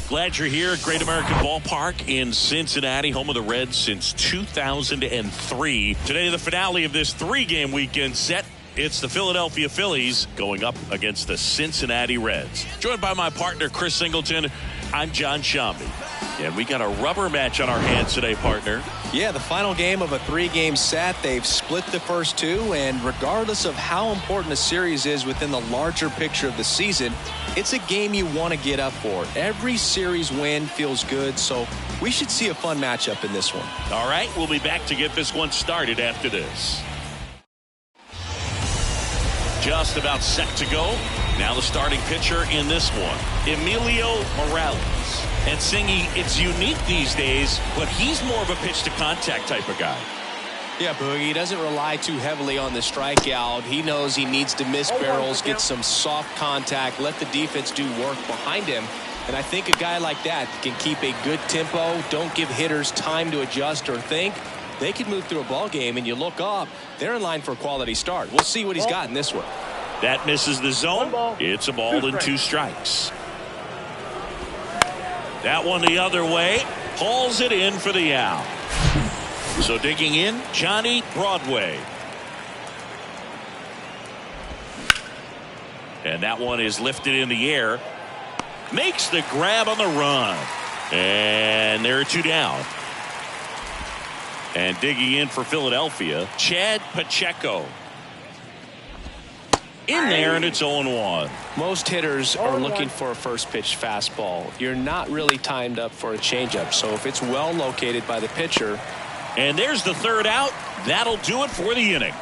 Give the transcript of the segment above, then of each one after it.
Glad you're here at Great American Ballpark in Cincinnati, home of the Reds since 2003. Today, the finale of this three-game weekend set. It's the Philadelphia Phillies going up against the Cincinnati Reds. Joined by my partner, Chris Singleton, I'm John Shambi. And we got a rubber match on our hands today, partner. Yeah, the final game of a three-game set. They've split the first two, and regardless of how important a series is within the larger picture of the season, it's a game you want to get up for. Every series win feels good, so we should see a fun matchup in this one. All right, we'll be back to get this one started after this. Just about set to go. Now the starting pitcher in this one, Emilio Morales. And Singy, it's unique these days, but he's more of a pitch-to-contact type of guy. Yeah, Boogie, he doesn't rely too heavily on the strikeout. He knows he needs to miss barrels, get some soft contact, let the defense do work behind him. And I think a guy like that can keep a good tempo, don't give hitters time to adjust or think. They can move through a ball game, and you look up, they're in line for a quality start. We'll see what he's got in this one. That misses the zone. It's a ball and 2 strikes. That one the other way. Hauls it in for the out. So digging in, Johnny Broadway. And that one is lifted in the air. Makes the grab on the run. And there are 2 down. And digging in for Philadelphia, Chad Pacheco. In there, and it's 0-1. Most hitters are looking for a first pitch fastball. You're not really timed up for a changeup. So if it's well located by the pitcher. And there's the 3rd out. That'll do it for the inning.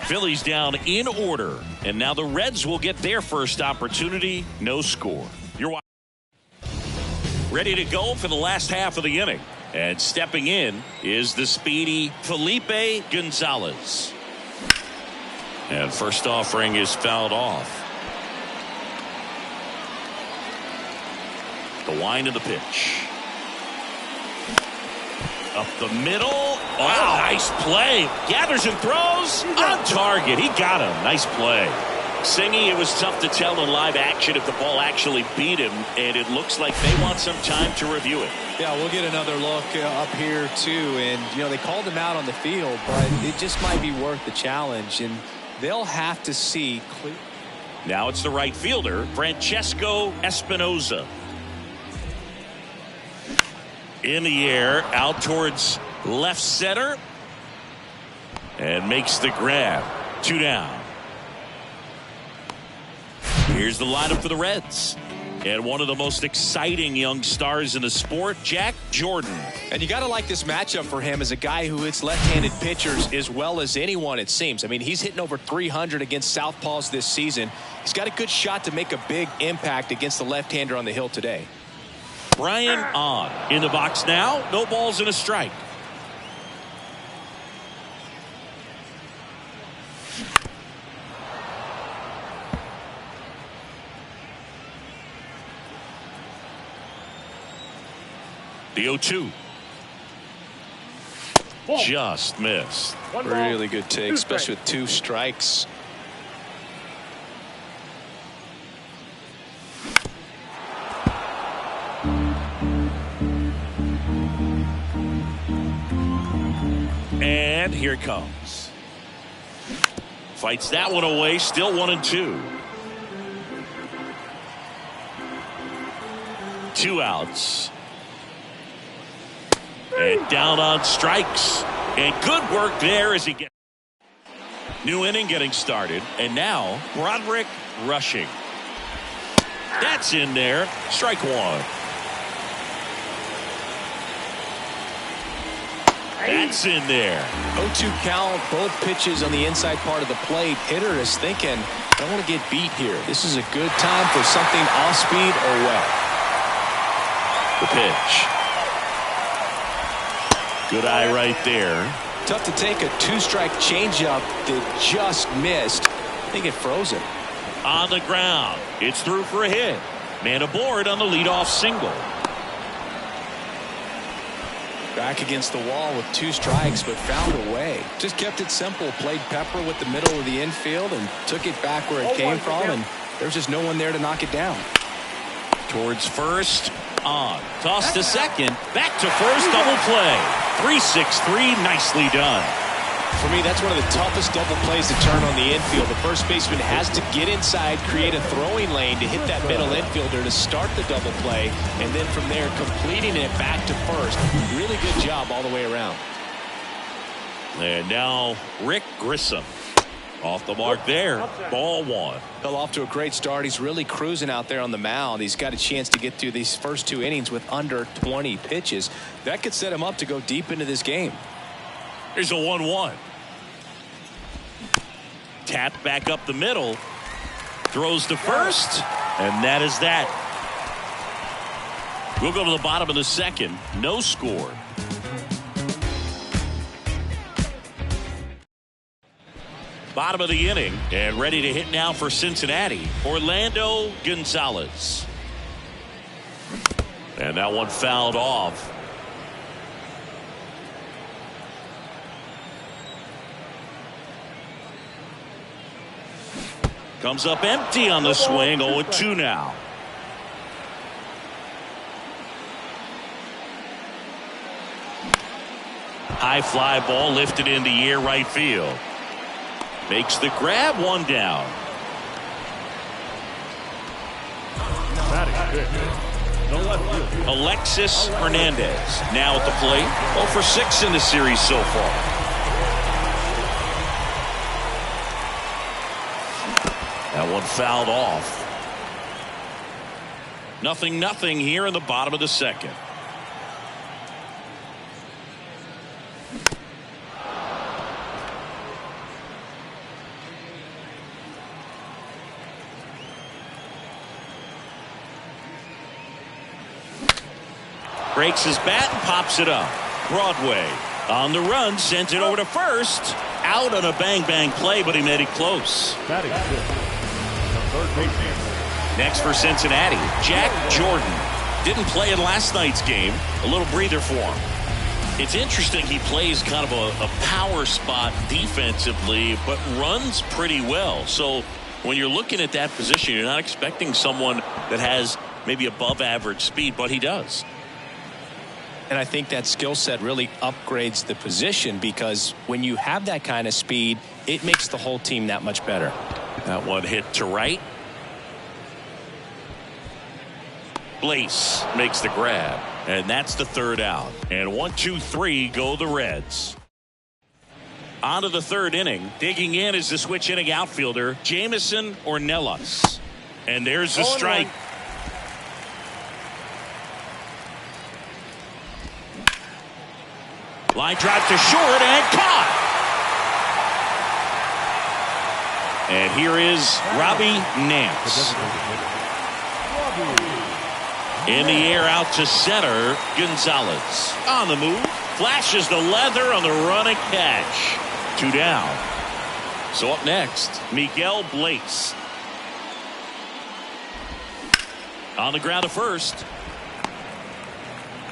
Phillies down in order. And now the Reds will get their first opportunity. No score. You're ready to go for the last half of the inning. And stepping in is the speedy Felipe Gonzalez. And first offering is fouled off. The wind of the pitch. Up the middle. Wow, nice play. Gathers and throws on target. He got him. Nice play. Singy, it was tough to tell in live action if the ball actually beat him, and it looks like they want some time to review it. Yeah, we'll get another look up here too, and they called him out on the field, but it just might be worth the challenge, and they'll have to see. Now it's the right fielder, Francesco Espinoza. In the air, out towards left center, and makes the grab. 2 down. Here's the lineup for the Reds. And one of the most exciting young stars in the sport, Jack Jordan. And you got to like this matchup for him as a guy who hits left-handed pitchers as well as anyone, it seems. I mean, he's hitting over 300 against southpaws this season. He's got a good shot to make a big impact against the left-hander on the hill today. Brian on in the box now. No balls and a strike. The 0-2. Just missed. Really good take, especially with 2 strikes. And here it comes. Fights that one away. Still 1-2. 2 outs. And down on strikes. And good work there as he gets. New inning getting started. And now Broderick rushing. That's in there. Strike 1. That's in there. 0-2 count. Both pitches on the inside part of the plate. Hitter is thinking, I don't want to get beat here. This is a good time for something off speed or well. The pitch. Good eye right there. Tough to take a 2-strike changeup that just missed. I think it froze him. On the ground. It's through for a hit. Man aboard on the leadoff single. Back against the wall with 2 strikes, but found a way. Just kept it simple. Played pepper with the middle of the infield and took it back where it came from, and there's just no one there to knock it down. Towards first. On. Toss to second. Back to first. Double play. 3-6-3. Nicely done. For me, that's one of the toughest double plays to turn on the infield. The first baseman has to get inside, create a throwing lane to hit that middle infielder to start the double play, and then from there completing it back to first. Really good job all the way around. And now Rick Grissom. Off the mark there. Ball one. Well, off to a great start. He's really cruising out there on the mound. He's got a chance to get through these first 2 innings with under 20 pitches. That could set him up to go deep into this game. Here's a 1-1. Tapped back up the middle. Throws to first. And that is that. We'll go to the bottom of the second. No score. Bottom of the inning. And ready to hit now for Cincinnati. Orlando Gonzalez. And that one fouled off. Comes up empty on the swing. 0-2 now. High fly ball lifted in the air right field. Makes the grab. One down. Alexis Hernandez now at the plate. 0 for 6 in the series so far. That one fouled off. 0-0 here in the bottom of the second. Breaks his bat and pops it up. Broadway on the run, sends it over to first. Out on a bang-bang play, but he made it close. Next for Cincinnati, Jack Jordan. Didn't play in last night's game. A little breather for him. It's interesting he plays kind of a power spot defensively, but runs pretty well. So when you're looking at that position, you're not expecting someone that has maybe above average speed, but he does. And I think that skill set really upgrades the position, because when you have that kind of speed, it makes the whole team that much better. That one hit to right. Blaze makes the grab, and that's the third out. And 1-2-3 go the Reds. On to the third inning. Digging in is the switch inning outfielder, Jamison Ornelas. And there's the strike. Line drive to short and caught. And here is Robbie Nance. In the air out to center. Gonzalez on the move. Flashes the leather on the running catch. 2 down. So up next, Miguel Blaze. On the ground to first.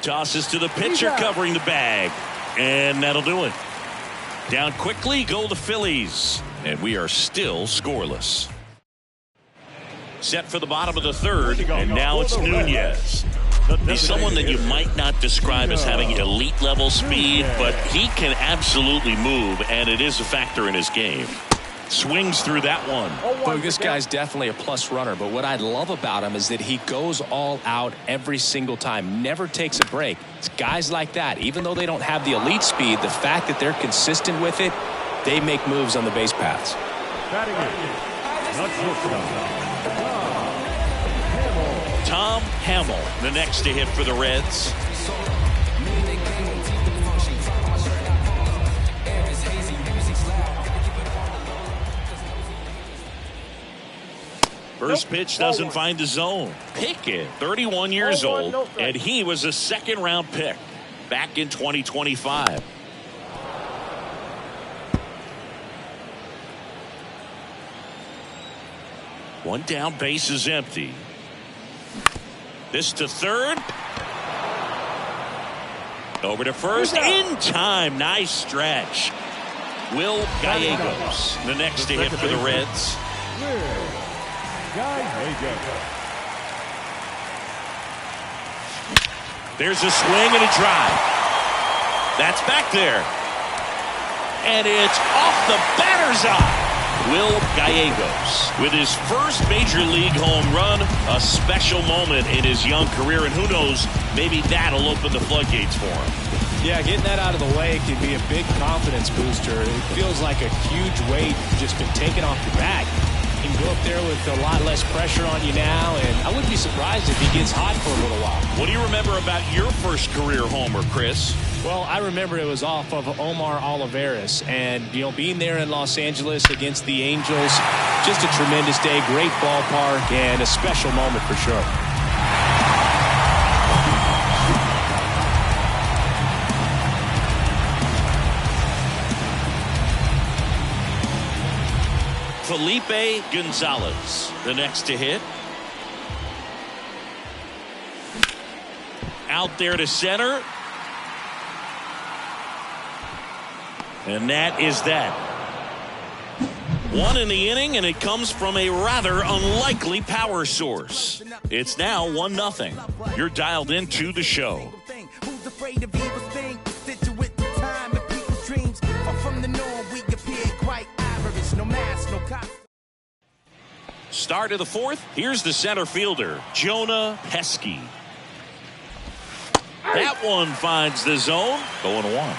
Tosses to the pitcher covering the bag. And that'll do it. Down quickly go the Phillies. And we are still scoreless. Set for the bottom of the third. And now it's Nunez. He's someone that you might not describe as having elite level speed, but he can absolutely move, and it is a factor in his game. Swings through that one. Well, this guy's definitely a plus runner, but what I love about him is that he goes all out every single time, never takes a break. It's guys like that, even though they don't have the elite speed, the fact that they're consistent with it, they make moves on the base paths. Tom Hamill, the next to hit for the Reds. First pitch doesn't find the zone. Pickett, 31 years old, and he was a second-round pick back in 2025. One down, base is empty. This to third. Over to first. In time. Nice stretch. Will Gallegos, the next to hit for the Reds. There's a swing and a drive. That's back there. And it's off the batter's eye. Will Gallegos with his first major league home run, a special moment in his young career, and who knows, maybe that'll open the floodgates for him. Yeah, getting that out of the way can be a big confidence booster. It feels like a huge weight just been taken off your back. You can go up there with a lot less pressure on you now, and I wouldn't be surprised if he gets hot for a little while. What do you remember about your first career homer, Chris? Well, I remember it was off of Omar Olivares, and being there in Los Angeles against the Angels, just a tremendous day, great ballpark, and a special moment for sure. Felipe Gonzalez, the next to hit. Out there to center. And that is that. One in the inning, and it comes from a rather unlikely power source. It's now 1-0. You're dialed into the show. Who's afraid of evil thing? Situate the time of people's dreams. Far from the norm, we appear quite average. No mask, no cop. Start of the fourth. Here's the center fielder, Jonah Pesky. That one finds the zone. Going 1.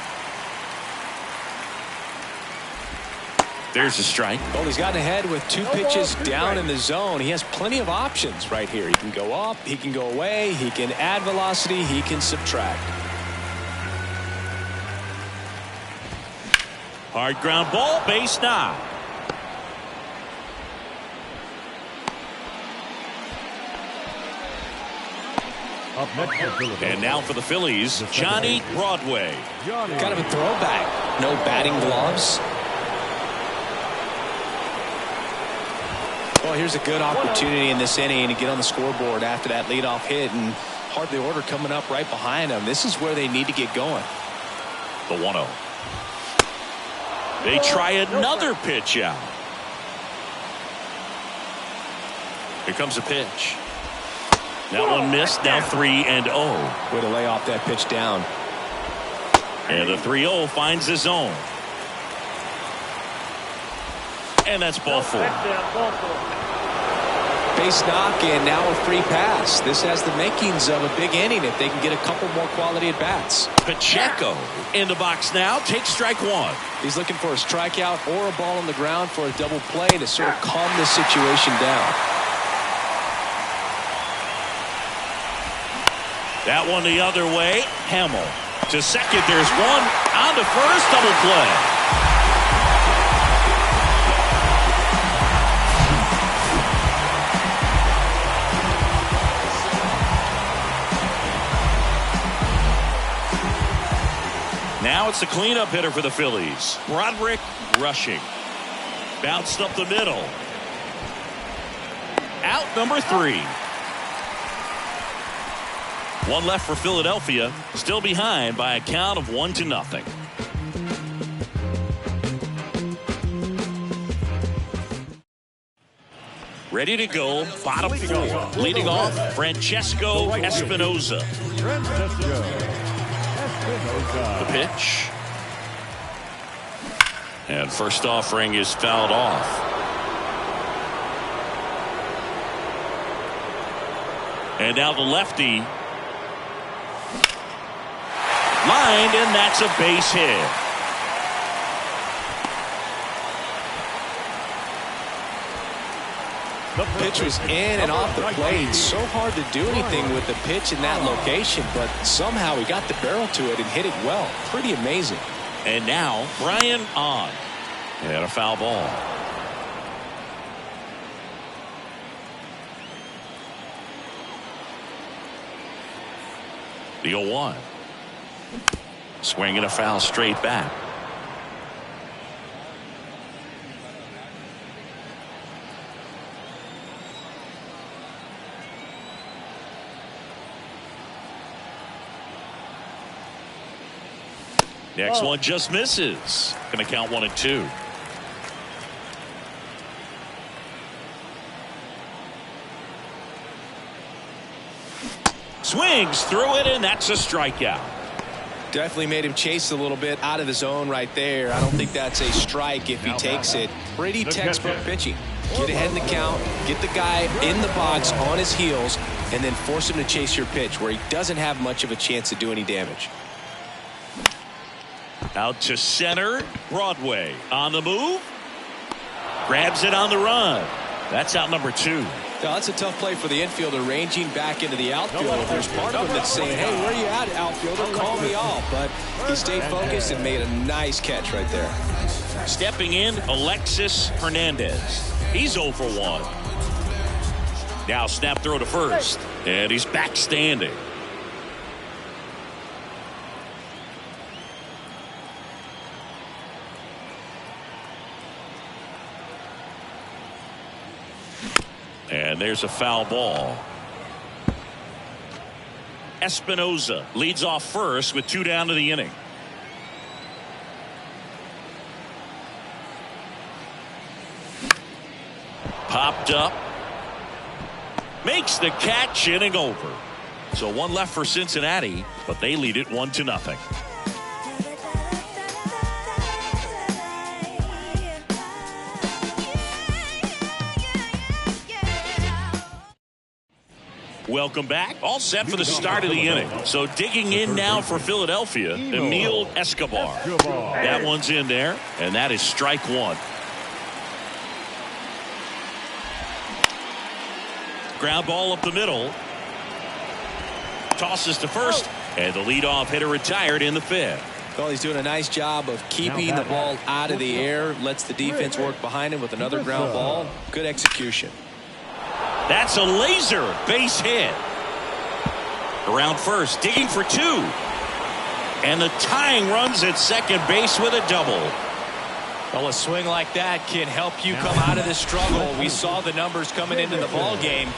There's a strike. Well, he's gotten ahead with 2 pitches down in the zone. He has plenty of options right here. He can go up, he can go away, he can add velocity, he can subtract. Hard ground ball, base knock. And now for the Phillies, Johnny Broadway. Kind of a throwback. No batting gloves. Well, here's a good opportunity in this inning to get on the scoreboard after that leadoff hit, and hardly order coming up right behind them. This is where they need to get going. The 1-0. They try another pitch out. Here comes a pitch. That one missed. Now 3-0. Way to lay off that pitch down. And the 3-0 finds the zone. And that's ball 4. Base knock, and now a free pass. This has the makings of a big inning if they can get a couple more quality at bats. Pacheco in the box now. Takes strike 1. He's looking for a strikeout or a ball on the ground for a double play to sort of calm the situation down. That one the other way. Hamill to second. There's one on to first. Double play. Now it's the cleanup hitter for the Phillies. Broderick rushing. Bounced up the middle. Out number 3. One left for Philadelphia. Still behind by a count of 1-0. Ready to go. Bottom 4. Leading off, Francesco Espinoza. The pitch. And first offering is fouled off. And now the lefty. Lined, and that's a base hit. The pitch was in and off the plate. So hard to do anything with the pitch in that location, but somehow he got the barrel to it and hit it well. Pretty amazing. And now Brian on. And a foul ball. The 0-1. Swinging a foul straight back. Next one just misses. Going to count 1-2. swings through it, and that's a strikeout. Definitely made him chase a little bit out of the zone right there. I don't think that's a strike if he takes it. Pretty textbook pitching. Get ahead in the count, get the guy in the box on his heels, and then force him to chase your pitch where he doesn't have much of a chance to do any damage. Out to center. Broadway on the move. Grabs it on the run. That's out number 2. Now, that's a tough play for the infielder ranging back into the outfield. There's part of him that's saying, hey, where are you at, outfielder? Call me off. But he stayed focused and made a nice catch right there. Stepping in, Alexis Hernandez. He's 0 for 1. Now snap throw to first. And he's back standing. And there's a foul ball. Espinoza leads off first with 2 down to the inning. Popped up. Makes the catch, inning over. So 1 left for Cincinnati, but they lead it 1-0. Welcome back. All set for the start of the inning. So digging in now for Philadelphia, Emil Escobar. That one's in there, and that is strike 1. Ground ball up the middle. Tosses to first, and the leadoff hitter retired in the 5th. Well, he's doing a nice job of keeping the ball out of the air. Lets the defense work behind him with another ground ball. Good execution. That's a laser base hit. Around first, digging for 2. And the tying runs at second base with a double. Well, a swing like that can help you come out of this struggle. We saw the numbers coming into the ball game,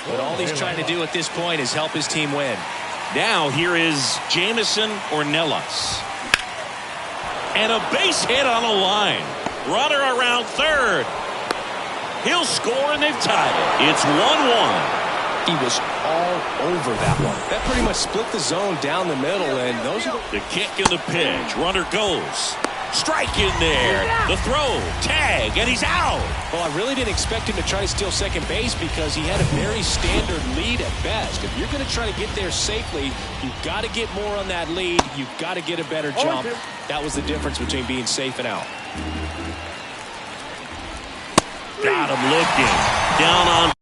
but all he's trying to do at this point is help his team win. Now here is Jamison Ornelas. And a base hit on a line. Runner around third. He'll score, and they've tied it. It's 1-1. He was all over that one. That pretty much split the zone down the middle, and those are the kick and the pitch. Runner goes. Strike in there. The throw. Tag, and he's out. Well, I really didn't expect him to try to steal second base because he had a very standard lead at best. If you're going to try to get there safely, you've got to get more on that lead. You've got to get a better jump. That was the difference between being safe and out. Got him looking. Down on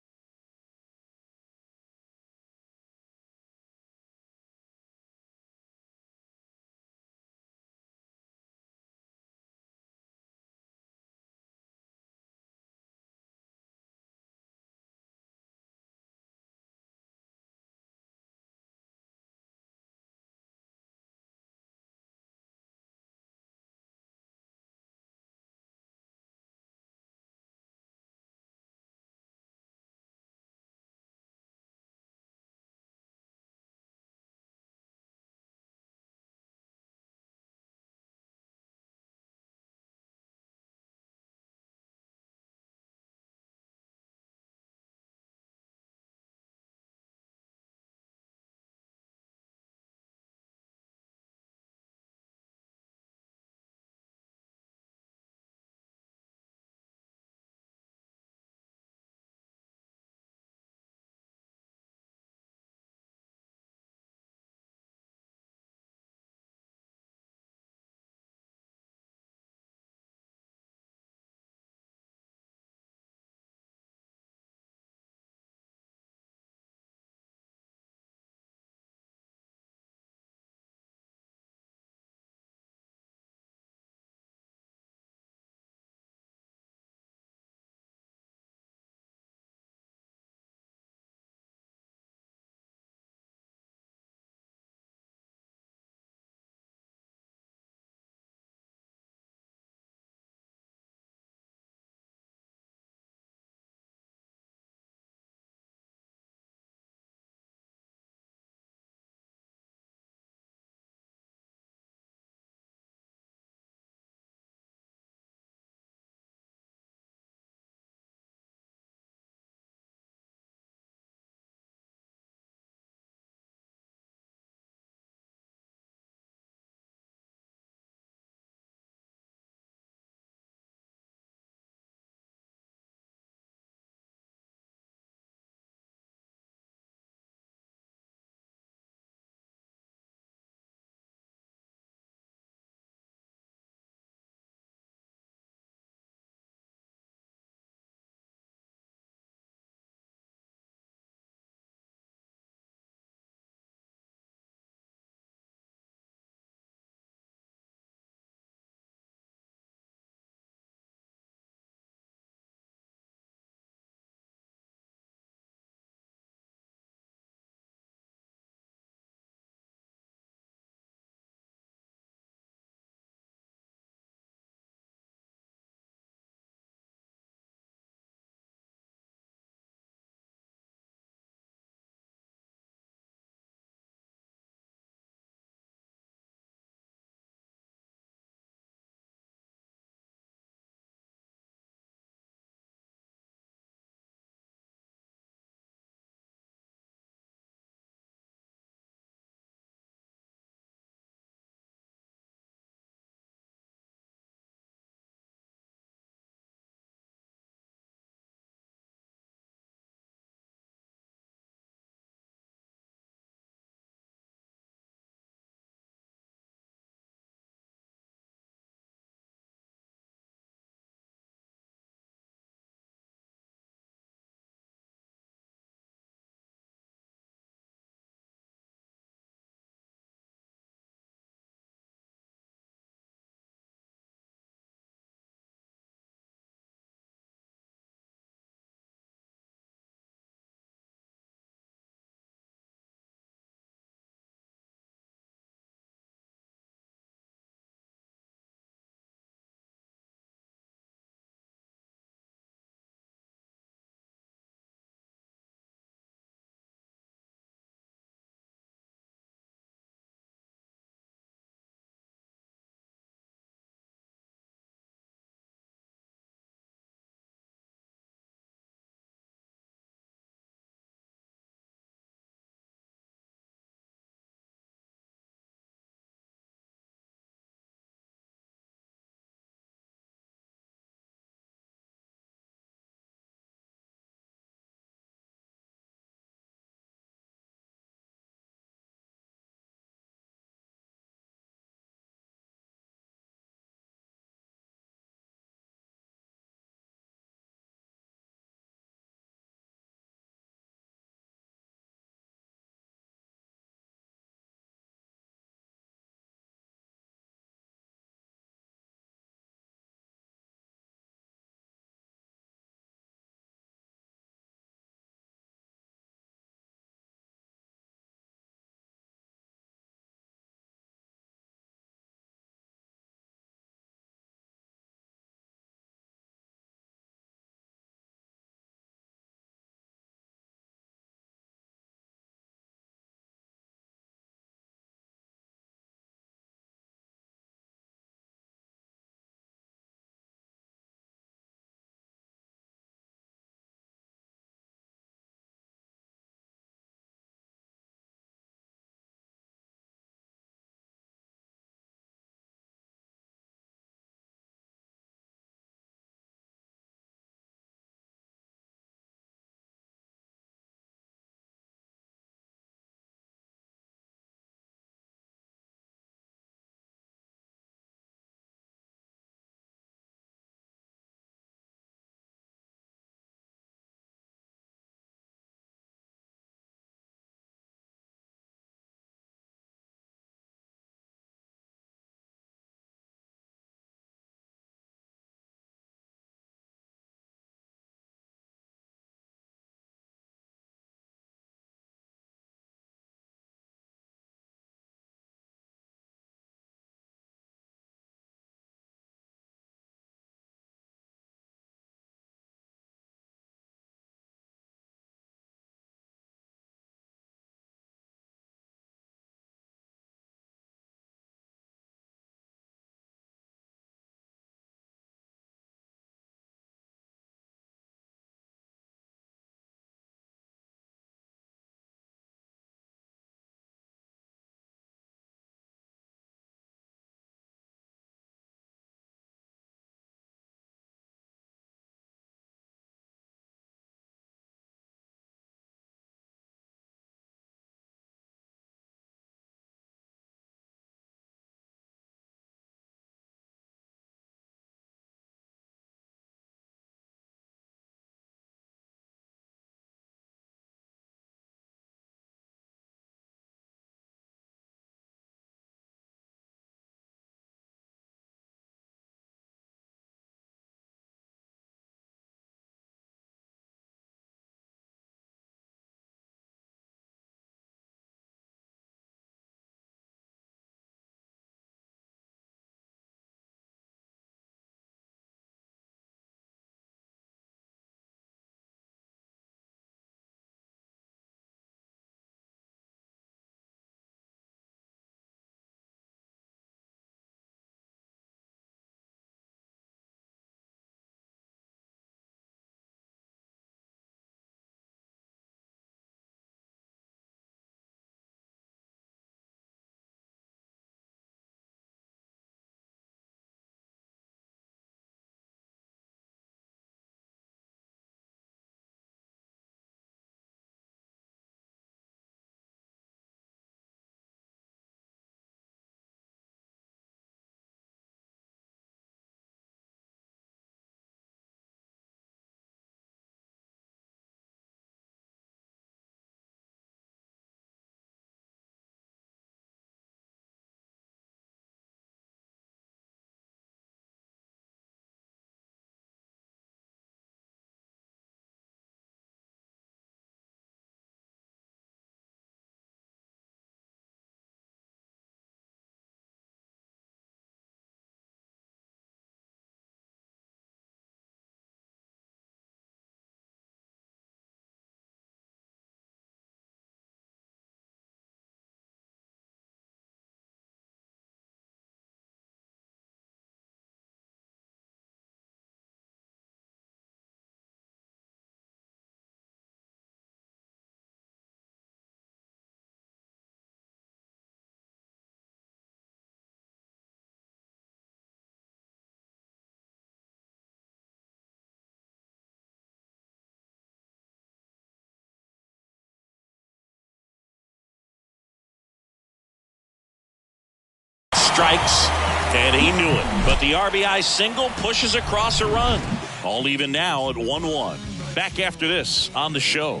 strikes, and he knew it. But the RBI single pushes across a run. All even now at 1-1. Back after this on the show.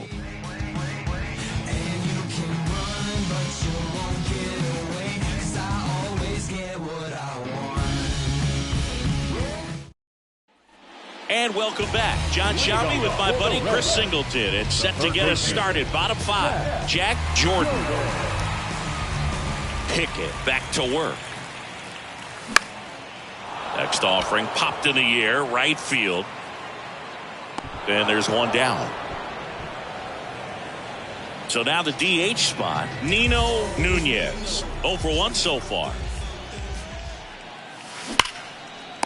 And welcome back. John Shelby with my buddy Chris Singleton. It's set to get us started. Bottom 5. Jack Jordan. Pickett back to work. Next offering popped in the air. Right field. And there's one down. So now the DH spot. Nino Nunez. 0 for 1 so far.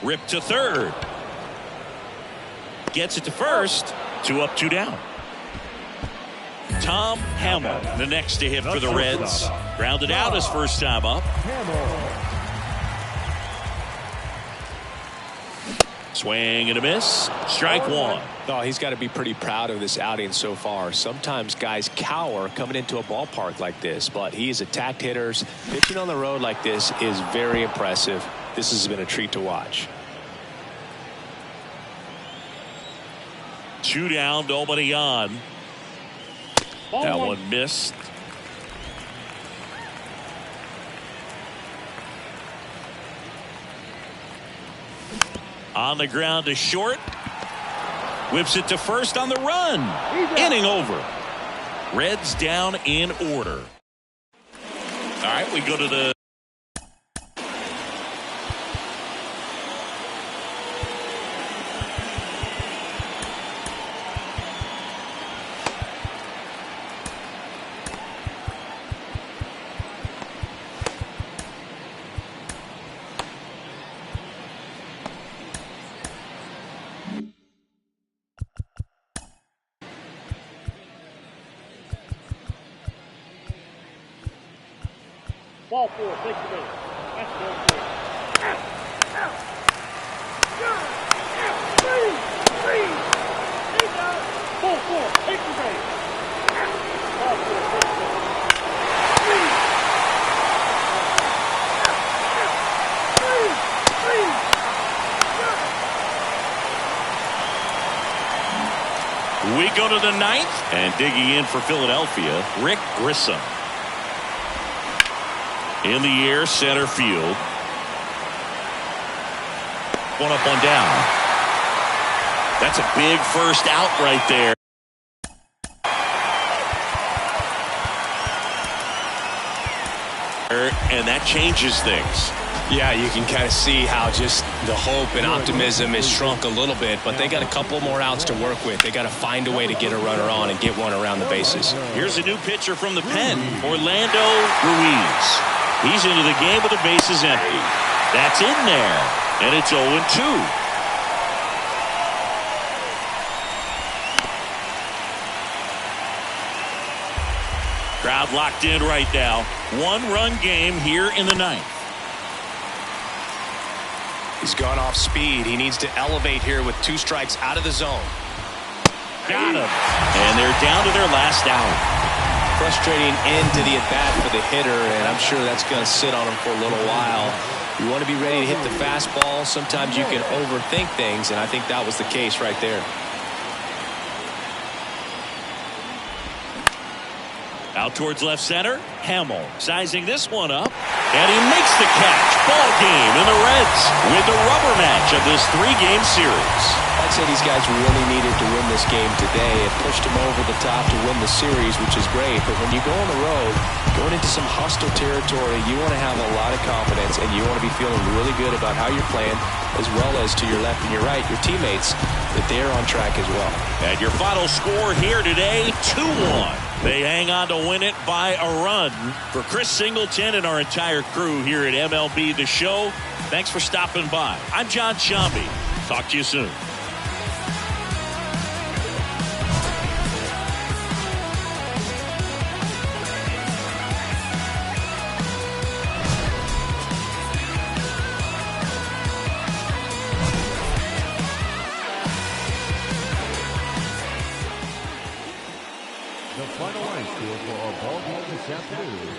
Ripped to third. Gets it to first. 2 up, 2 down. Tom Hamill, the next to hit for the Reds. Grounded out his first time up. Swing and a miss. Strike 1. Oh, he's got to be pretty proud of this outing so far. Sometimes guys cower coming into a ballpark like this, but he's attacked hitters. Pitching on the road like this is very impressive. This has been a treat to watch. 2 down, nobody on. That one missed. On the ground to short. Whips it to first on the run. Inning over. Reds down in order. All right, we go to the Ball 4, take the base. That's ball 4. Ball 4, take the base. Ball 4, take the base. We go to the 9th, and digging in for Philadelphia, Rick Grissom. In the air, center field. 1 up, 1 down. That's a big first out right there. And that changes things. Yeah, you can kind of see how just the hope and optimism has shrunk a little bit, but they got a couple more outs to work with. They got to find a way to get a runner on and get one around the bases. Here's a new pitcher from the pen, Orlando Ruiz. He's into the game with the bases empty. That's in there, and it's 0-2. Crowd locked in right now. 1-run game here in the 9th. He's gone off speed. He needs to elevate here with 2 strikes out of the zone. Got him. And they're down to their last out. Frustrating end to the at-bat for the hitter, and I'm sure that's going to sit on him for a little while. You want to be ready to hit the fastball. Sometimes you can overthink things, and I think that was the case right there. Out towards left center, Hamill sizing this one up, and he makes the catch. Ball game, and the Reds with the rubber match of this 3-game series. I'd say these guys really needed to win this game today. It pushed them over the top to win the series, which is great. But when you go on the road, going into some hostile territory, you want to have a lot of confidence, and you want to be feeling really good about how you're playing, as well as to your left and your right, your teammates, that they're on track as well. And your final score here today, 2-1. They hang on to win it by a run. For Chris Singleton and our entire crew here at MLB The Show, thanks for stopping by. I'm John Shelby. Talk to you soon. The final line score for our ball game this afternoon